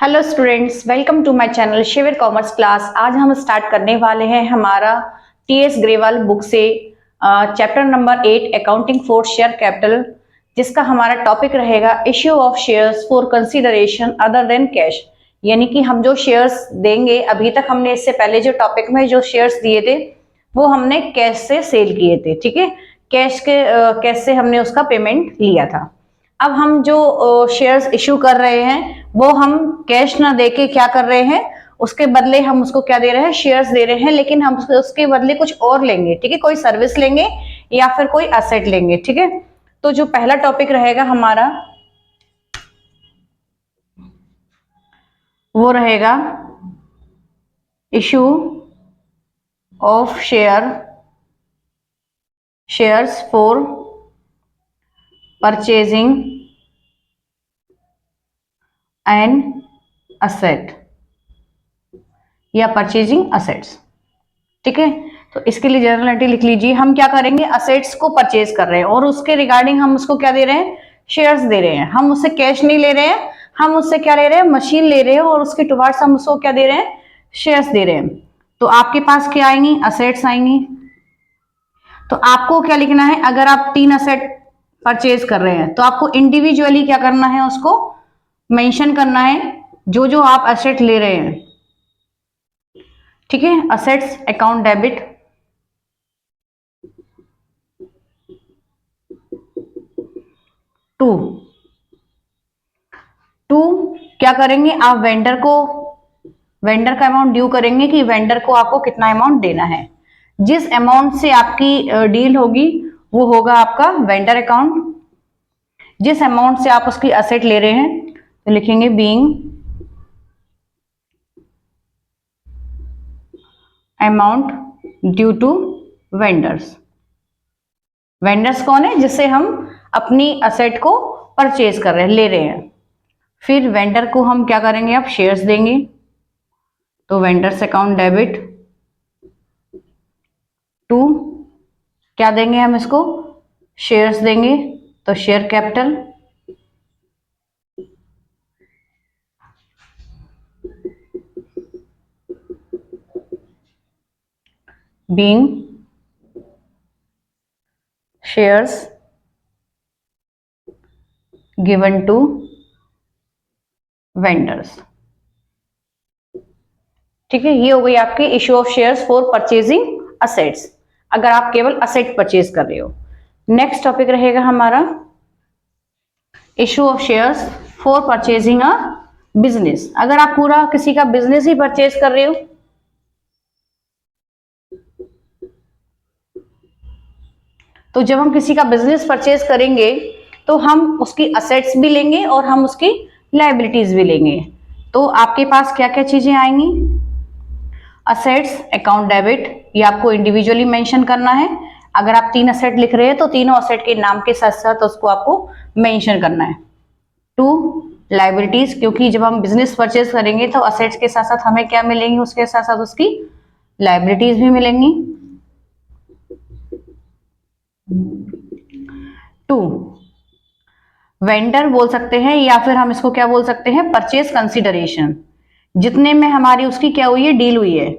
Hello students, welcome to my channel Shivir commerce class. आज हम start करने वाले हैं हमारा टीएस ग्रेवाल बुक से chapter number 8 accounting for share capital, जिसका हमारा टॉपिक रहेगा issue of shares for consideration other than cash. यानी कि हम जो शेयर्स देंगे, अभी तक हमने इससे पहले जो टॉपिक में जो शेयर्स दिए थे वो हमने कैश से सेल किए थे। ठीक है, कैश से हमने उसका पेमेंट लिया था। अब हम जो शेयर्स इशू कर रहे हैं वो हम कैश ना देके क्या कर रहे हैं, उसके बदले हम उसको क्या दे रहे हैं, शेयर्स दे रहे हैं। लेकिन हम उसके बदले कुछ और लेंगे। ठीक है, कोई सर्विस लेंगे या फिर कोई असेट लेंगे। ठीक है, तो जो पहला टॉपिक रहेगा हमारा वो रहेगा issue of shares for purchasing an asset या परचेजिंग असेट्स। ठीक है, तो इसके लिए जनरलिटी लिख लीजिए। हम क्या करेंगे, असेट्स को परचेज कर रहे हैं और उसके रिगार्डिंग हम उसको क्या दे रहे हैं, शेयर्स दे रहे हैं। हम उससे कैश नहीं ले रहे हैं, हम उससे क्या ले रहे हैं, मशीन ले रहे हैं और उसके टुवार्ड्स हम उसको क्या दे रहे हैं, शेयर्स दे रहे हैं। तो आपके पास क्या आएंगी, असेट्स आएंगी। तो आपको क्या लिखना है, अगर आप 3 असेट परचेज कर रहे हैं तो आपको इंडिविजुअली क्या करना है, उसको मेंशन करना है जो जो आप असेट ले रहे हैं। ठीक है, assets account debit, to to क्या करेंगे, आप वेंडर का अमाउंट ड्यू करेंगे कि वेंडर को आपको कितना अमाउंट देना है। जिस अमाउंट से आपकी डील होगी वो होगा आपका वेंडर अकाउंट। जिस अमाउंट से आप उसकी असेट ले रहे हैं तो लिखेंगे being amount due to vendors. Vendors कौन है, जिससे हम अपनी असेट को परचेज कर रहे हैं, ले रहे हैं। फिर वेंडर को हम क्या करेंगे, अब शेयर्स देंगे। तो वेंडर्स अकाउंट डेबिट टू क्या देंगे, हम इसको शेयर्स देंगे। तो share capital being shares given to vendors. ठीक है, ये हो गई आपकी issue of shares for purchasing assets, अगर आप केवल असेट परचेज कर रहे हो। नेक्स्ट टॉपिक रहेगा हमारा issue of shares for purchasing a business. अगर आप पूरा किसी का बिजनेस ही परचेज कर रहे हो तो जब हम किसी का बिजनेस परचेज करेंगे तो हम उसकी असेट्स भी लेंगे और हम उसकी लायबिलिटीज भी लेंगे। तो आपके पास क्या क्या चीजें आएंगी, असेट्स अकाउंट डेबिट, ये आपको इंडिविजुअली मेंशन करना है। अगर आप 3 असेट लिख रहे हैं तो तीनों असेट के नाम के साथ साथ उसको आपको मेंशन करना है। 2 लायबिलिटीज, क्योंकि जब हम बिजनेस परचेज करेंगे तो असेट्स के साथ साथ हमें क्या मिलेंगी, उसके साथ साथ उसकी लायबिलिटीज भी मिलेंगी। 2 वेंडर बोल सकते हैं या फिर हम इसको क्या बोल सकते हैं, परचेज कंसिडरेशन, जितने में हमारी उसकी क्या हुई है, डील हुई है।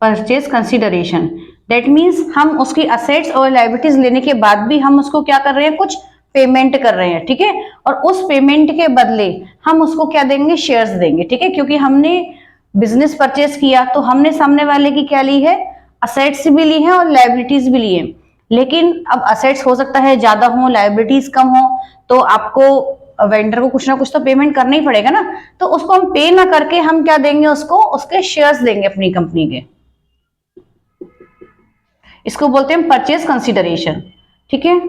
परचेज कंसिडरेशन दैट मीन्स हम उसकी असेट्स और लायबिलिटीज लेने के बाद भी हम उसको क्या कर रहे हैं, कुछ पेमेंट कर रहे हैं। ठीक है, और उस पेमेंट के बदले हम उसको क्या देंगे, शेयर्स देंगे। ठीक है, क्योंकि हमने बिजनेस परचेज किया तो हमने सामने वाले की क्या ली है, असेट्स भी ली है और लायबिलिटीज भी ली है। लेकिन अब असेट्स हो सकता है ज्यादा हो, लायबिलिटीज कम हो, तो आपको वेंडर को कुछ ना कुछ तो पेमेंट करना ही पड़ेगा ना। तो उसको हम पे ना करके हम क्या देंगे, उसको उसके शेयर्स देंगे अपनी कंपनी के। इसको बोलते हैं परचेज कंसिडरेशन। ठीक है,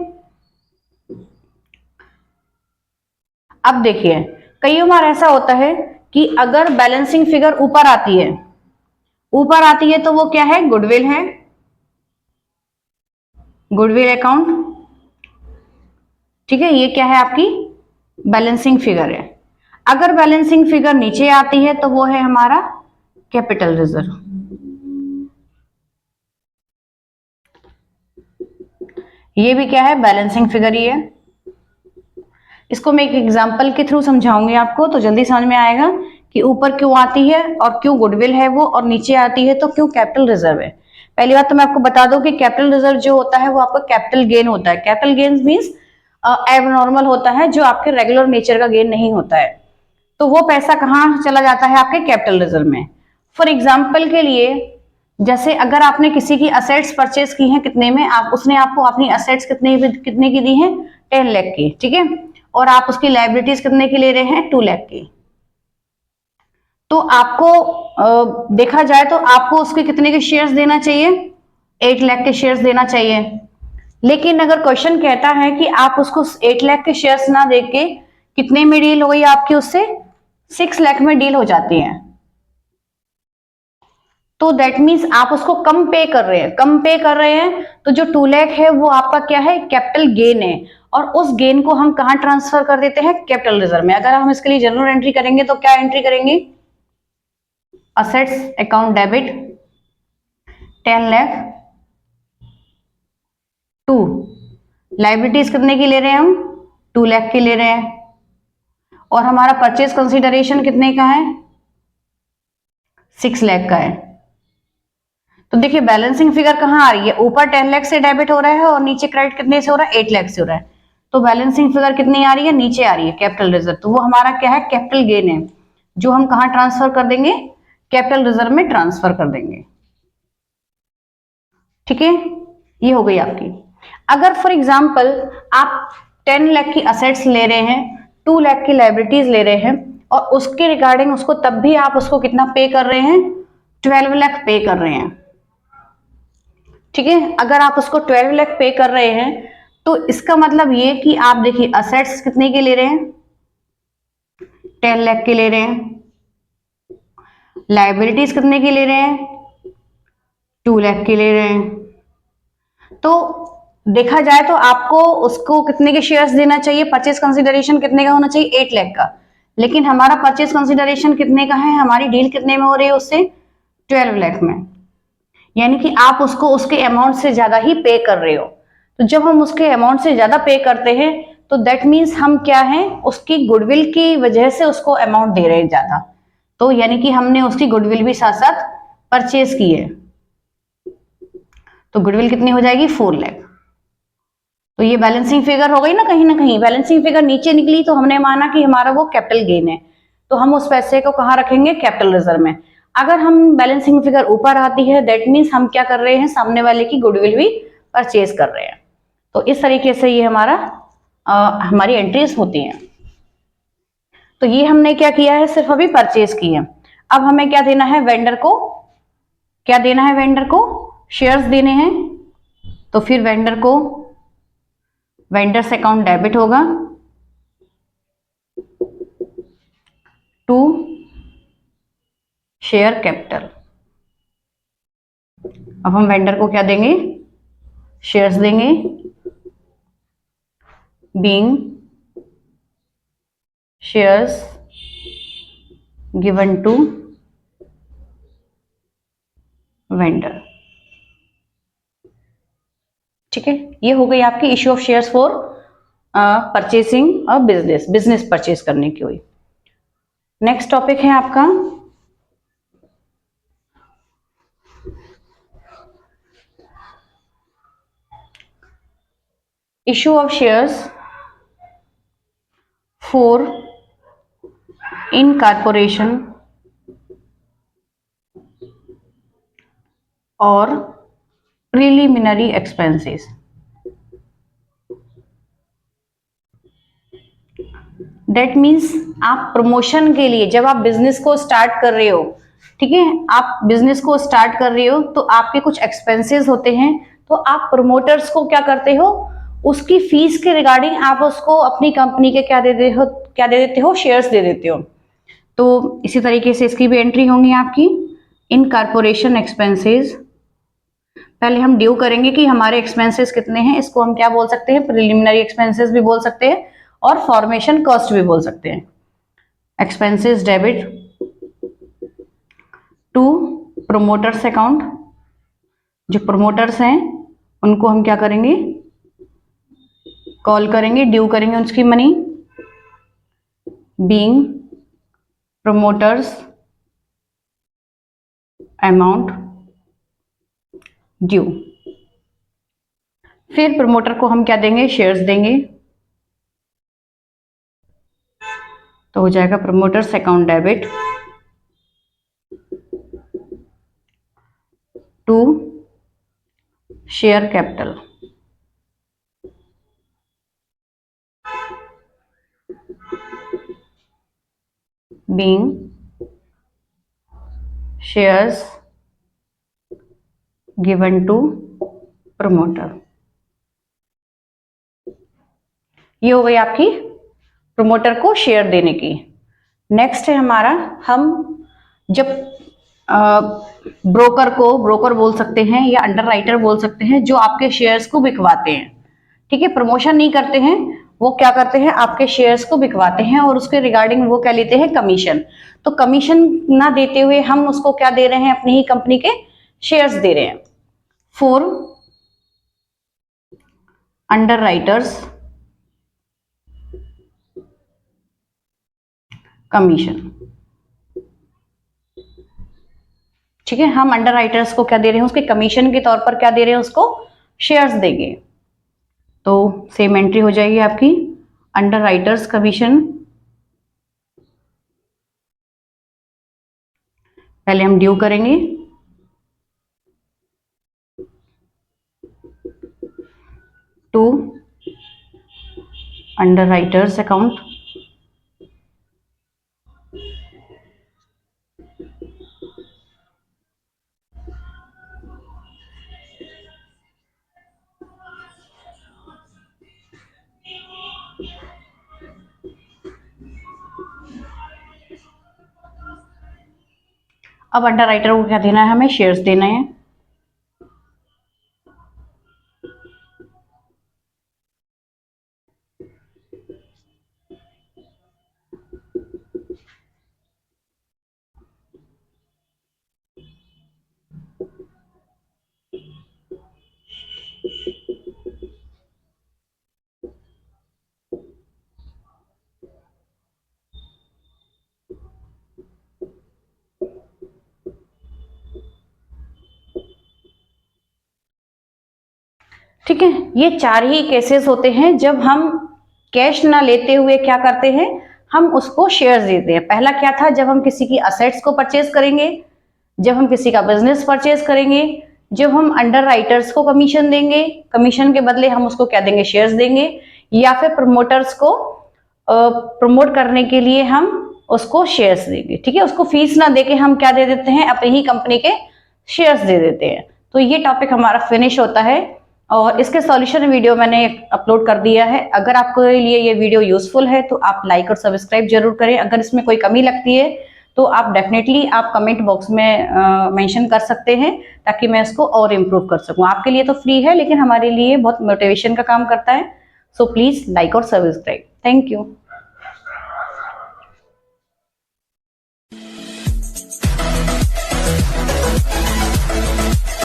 अब देखिए कई बार ऐसा होता है कि अगर बैलेंसिंग फिगर ऊपर आती है तो वो क्या है, गुडविल है, गुडविल अकाउंट। ठीक है, ये क्या है, आपकी बैलेंसिंग फिगर है। अगर बैलेंसिंग फिगर नीचे आती है तो वो है हमारा कैपिटल रिजर्व। ये भी क्या है, बैलेंसिंग फिगर ही है। इसको मैं एक एग्जांपल के थ्रू समझाऊंगी आपको, तो जल्दी समझ में आएगा कि ऊपर क्यों आती है और क्यों गुडविल है वो, और नीचे आती है तो क्यों कैपिटल रिजर्व है। पहली बात तो मैं आपको बता दूं कि कैपिटल रिजर्व जो होता है वो आपका कैपिटल गेन होता है। कैपिटल गेन मींस एबनॉर्मल होता है, जो आपके रेगुलर नेचर का गेन नहीं होता है। तो वो पैसा कहाँ चला जाता है? आपके कैपिटल रिजर्व में। फॉर एग्जाम्पल के लिए, जैसे अगर आपने किसी की असेट्स परचेज की हैं, कितने में उसने आपको अपनी असेट्स कितने की दी हैं? 10 लाख की, ठीक है, और आप उसकी लाइबिलिटीज कितने की ले रहे हैं? 2 लाख की। तो आपको देखा जाए तो आपको उसके कितने के शेयर्स देना चाहिए? 8 लाख के शेयर्स देना चाहिए। लेकिन अगर क्वेश्चन कहता है कि आप उसको 8 लाख के शेयर्स ना दे के कितने में डील हो गई आपकी उससे? 6 लाख में डील हो जाती है। तो दैट मीन्स आप उसको कम पे कर रहे हैं, कम पे कर रहे हैं, तो जो 2 लाख है वो आपका क्या है? कैपिटल गेन है। और उस गेन को हम कहां ट्रांसफर कर देते हैं? कैपिटल रिजर्व में। अगर हम इसके लिए जनरल एंट्री करेंगे तो क्या एंट्री करेंगे? Assets account debit 10 lakh to liabilities कितने की ले रहे हैं हम? 2 लाख की ले रहे हैं। और हमारा परचेज कंसीडरेशन कितने का है? 6 लाख का है। तो देखिए बैलेंसिंग फिगर कहां आ रही है? ऊपर 10 लाख से डेबिट हो रहा है और नीचे क्रेडिट कितने से हो रहा है? 8 लाख से हो रहा है। तो बैलेंसिंग फिगर कितनी आ रही है? नीचे आ रही है, कैपिटल रिजर्व। तो वो हमारा क्या है? कैपिटल गेन है, जो हम कहां ट्रांसफर कर देंगे? कैपिटल रिजर्व में ट्रांसफर कर देंगे। ठीक है, ये हो गई आपकी। अगर फॉर एग्जाम्पल आप 10 लाख की असेट्स ले रहे हैं, 2 लाख की लाइबिलिटीज ले रहे हैं, और उसके रिगार्डिंग उसको तब भी आप उसको कितना पे कर रहे हैं? 12 लाख पे कर रहे हैं। ठीक है, अगर आप उसको 12 लाख पे कर रहे हैं तो इसका मतलब ये कि आप देखिए असेट्स कितने के ले रहे हैं? 10 लाख के ले रहे हैं। लाइबिलिटीज कितने की ले रहे हैं? 2 लाख के ले रहे हैं। तो देखा जाए तो आपको उसको कितने के शेयर्स देना चाहिए? परचेज कंसिडरेशन कितने का होना चाहिए? 8 लाख का। लेकिन हमारा परचेज कंसिडरेशन कितने का है? हमारी डील कितने में हो रही है उससे? 12 लाख में। यानी कि आप उसको उसके अमाउंट से ज्यादा ही पे कर रहे हो। तो जब हम उसके अमाउंट से ज्यादा पे करते हैं तो दैट मीन्स हम क्या है? उसकी गुडविल की वजह से उसको अमाउंट दे रहे हैं ज्यादा। तो यानी कि हमने उसकी गुडविल भी साथ साथ परचेज की है। तो गुडविल कितनी हो जाएगी? 4 लाख। तो ये बैलेंसिंग फिगर हो गई ना कहीं बैलेंसिंग फिगर नीचे निकली, तो हमने माना कि हमारा वो कैपिटल गेन है। तो हम उस पैसे को कहां रखेंगे? कैपिटल रिजर्व में। अगर हम बैलेंसिंग फिगर ऊपर आती है दैट मीन्स हम क्या कर रहे हैं? सामने वाले की गुडविल भी परचेज कर रहे हैं। तो इस तरीके से ये हमारी एंट्रीज होती हैं। तो ये हमने क्या किया है? सिर्फ अभी परचेज की है। अब हमें क्या देना है? वेंडर को क्या देना है? वेंडर को शेयर्स देने हैं। तो फिर वेंडर को वेंडर्स अकाउंट डेबिट होगा टू शेयर कैपिटल। अब हम वेंडर को क्या देंगे? शेयर्स देंगे, being shares given to vendor. ठीक है, ये हो गई आपकी issue of shares for purchasing a business purchase करने की हुई। नेक्स्ट टॉपिक है आपका issue of shares for incorporation और प्रिलिमिनरी एक्सपेंसेस। दैट मीन्स आप प्रमोशन के लिए जब आप बिजनेस को स्टार्ट कर रहे हो, ठीक है, आप बिजनेस को स्टार्ट कर रहे हो तो आपके कुछ एक्सपेंसेस होते हैं। तो आप प्रमोटर्स को क्या करते हो? उसकी फीस के रिगार्डिंग आप उसको अपनी कंपनी के क्या दे देते हो? शेयर्स दे देते हो। तो इसी तरीके से इसकी भी एंट्री होंगी आपकी इन कारपोरेशन एक्सपेंसेस। पहले हम ड्यू करेंगे कि हमारे एक्सपेंसेस कितने हैं। इसको हम क्या बोल सकते हैं? प्रिलिमिनरी एक्सपेंसेस भी बोल सकते हैं और फॉर्मेशन कॉस्ट भी बोल सकते हैं। Expenses debit to promoters account. जो प्रोमोटर्स हैं उनको हम क्या करेंगे? कॉल करेंगे, ड्यू करेंगे उसकी money. Being promoters amount due. फिर प्रमोटर को हम क्या देंगे, शेयर्स देंगे, तो हो जाएगा promoters account debit to share capital. Being shares given to promoter. ये हो गई आपकी प्रमोटर को शेयर देने की। नेक्स्ट है हमारा, हम जब ब्रोकर बोल सकते हैं या अंडरराइटर बोल सकते हैं, जो आपके शेयर्स को बिकवाते हैं, ठीक है, प्रमोशन नहीं करते हैं, वो क्या करते हैं, आपके शेयर्स को बिकवाते हैं और उसके रिगार्डिंग वो क्या लेते हैं, कमीशन। तो कमीशन ना देते हुए हम उसको क्या दे रहे हैं, अपनी ही कंपनी के शेयर्स दे रहे हैं। फॉर अंडरराइटर्स कमीशन, ठीक है, हम अंडरराइटर्स को क्या दे रहे हैं, उसके कमीशन के तौर पर क्या दे रहे हैं, उसको शेयर्स देंगे। तो सेम एंट्री हो जाएगी आपकी, अंडरराइटर्स कमीशन। पहले हम ड्यू करेंगे, टू अंडरराइटर्स अकाउंट अब अंडरराइटर को क्या देना है, हमें शेयर्स देना है। ठीक है, ये चार ही केसेस होते हैं जब हम कैश ना लेते हुए क्या करते हैं, हम उसको शेयर्स देते हैं। पहला क्या था, जब हम किसी की असेट्स को परचेज करेंगे, जब हम किसी का बिजनेस परचेज करेंगे, जब हम अंडर राइटर्स को कमीशन देंगे, कमीशन के बदले हम उसको क्या देंगे, शेयर्स देंगे, या फिर प्रमोटर्स को प्रमोट करने के लिए हम उसको शेयर्स देंगे। ठीक है, उसको फीस ना देके हम क्या दे देते हैं, अपनी ही कंपनी के शेयर्स दे देते हैं। तो ये टॉपिक हमारा फिनिश होता है और इसके सॉल्यूशन वीडियो मैंने अपलोड कर दिया है। अगर आपके लिए ये वीडियो यूजफुल है तो आप लाइक और सब्सक्राइब जरूर करें। अगर इसमें कोई कमी लगती है तो आप डेफिनेटली आप कमेंट बॉक्स में मेंशन कर सकते हैं, ताकि मैं इसको और इम्प्रूव कर सकूं। आपके लिए तो फ्री है, लेकिन हमारे लिए बहुत मोटिवेशन का काम करता है। सो प्लीज लाइक और सब्सक्राइब। Thank you.